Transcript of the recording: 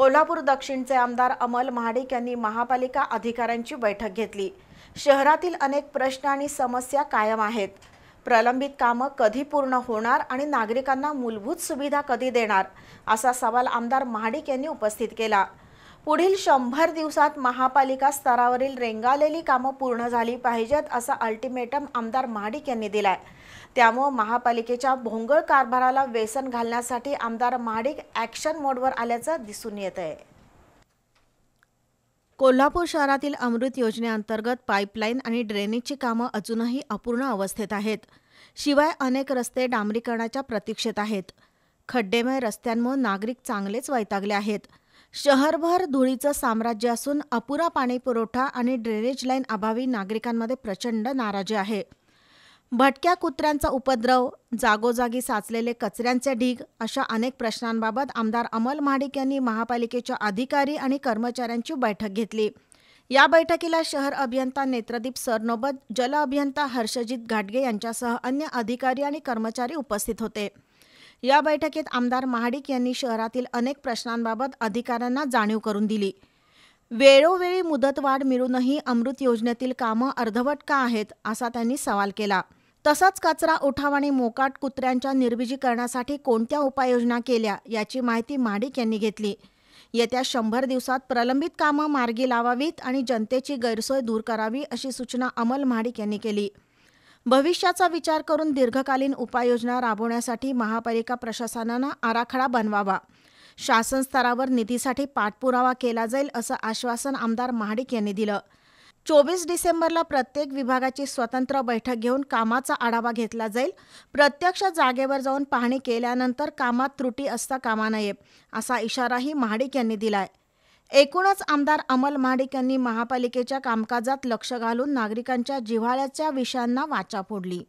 कोल्हापूर दक्षिणचे आमदार अमल महाडिक यांनी महापालिका अधिकाऱ्यांची बैठक घेतली। शहरातील अनेक प्रश्न आणि समस्या कायम आहेत। प्रलंबित कामं कधी पूर्ण होणार आणि नागरिकांना मूलभूत सुविधा कधी देणार असा सवाल आमदार महाडिक यांनी उपस्थित केला। पुढील 100 दिवसात महापालिका स्तरावरील रेंगाळलेली कामं पूर्ण झाली पाहिजेत असा अल्टिमेटम आमदार महाडिक यांनी दिलाय। त्यामुळे महापालिकेच्या भोंगळ कारभाराला वेसन घालण्यासाठी आमदार महाडिक ॲक्शन मोडवर आल्याचं दिसून येत आहे। कोल्हापूर शहरातील अमृत योजनेअंतर्गत पाईपलाईन आणि ड्रेनेजची कामं अजूनही अपूर्ण अवस्थेत आहेत। शिवाय अनेक रस्ते डांबरीकरणाच्या प्रतीक्षेत आहेत। खड्डेमय रस्त्यांमुळे नागरिक चांगलेच वैतागले आहेत। शहरभर धुळीचं साम्राज्य असून अपुरा पाणी पुरवठा आणि ड्रेनेज लाईन अभावी नागरिकांमध्ये प्रचंड नाराजी आहे। भटक्या कुत्र्यांचा उपद्रव, जागोजागी साचलेले कचऱ्यांचे ढीग अशा अनेक प्रश्नांबाबत आमदार अमल महाडिक यांनी महापालिकेच्या अधिकारी आणि कर्मचाऱ्यांची बैठक घेतली। या बैठकीला शहर अभियंता नेत्रदीप सरनोबत, जल अभियंता हर्षजित घाटगे यांच्यासह अन्य अधिकारी आणि कर्मचारी उपस्थित होते। या बैठकीत आमदार महाडिक यांनी शहरातील अनेक प्रश्नांबाबत अधिकाऱ्यांना जाणीव करून दिली। वेळोवेळी मुदतवाढ मिळूनही अमृत योजनेतील कामं अर्धवट का आहेत असा त्यांनी सवाल केला। तसंच कचरा उठाव आणि मोकाट कुत्र्यांच्या निर्विजीकरणासाठी कोणत्या उपाययोजना केल्या याची माहिती महाडिक यांनी घेतली। येत्या 100 दिवसात प्रलंबित कामं मार्गी लावावीत आणि जनतेची गैरसोय दूर करावी अशी सूचना अमल महाडिक यांनी केली। भविष्याचा विचार करून दीर्घकालीन उपाययोजना राबवण्यासाठी महापालिका प्रशासनानं आराखडा बनवावा। शासन स्तरावर निधीसाठी पाठपुरावा केला जाईल असं आश्वासन आमदार महाडिक यांनी दिलं। 24 डिसेंबरला प्रत्येक विभागाची स्वतंत्र बैठक घेऊन कामाचा आढावा घेतला जाईल। प्रत्यक्ष जागेवर जाऊन पाहणी केल्यानंतर कामात त्रुटी असता कामा नये असा इशाराही महाडिक यांनी दिलाय। एकूणच आमदार अमल महाडिक यांनी महापालिकेच्या कामकाजात लक्ष घालून नागरिकांच्या जिव्हाळ्याच्या विषयांना वाचा फोडली।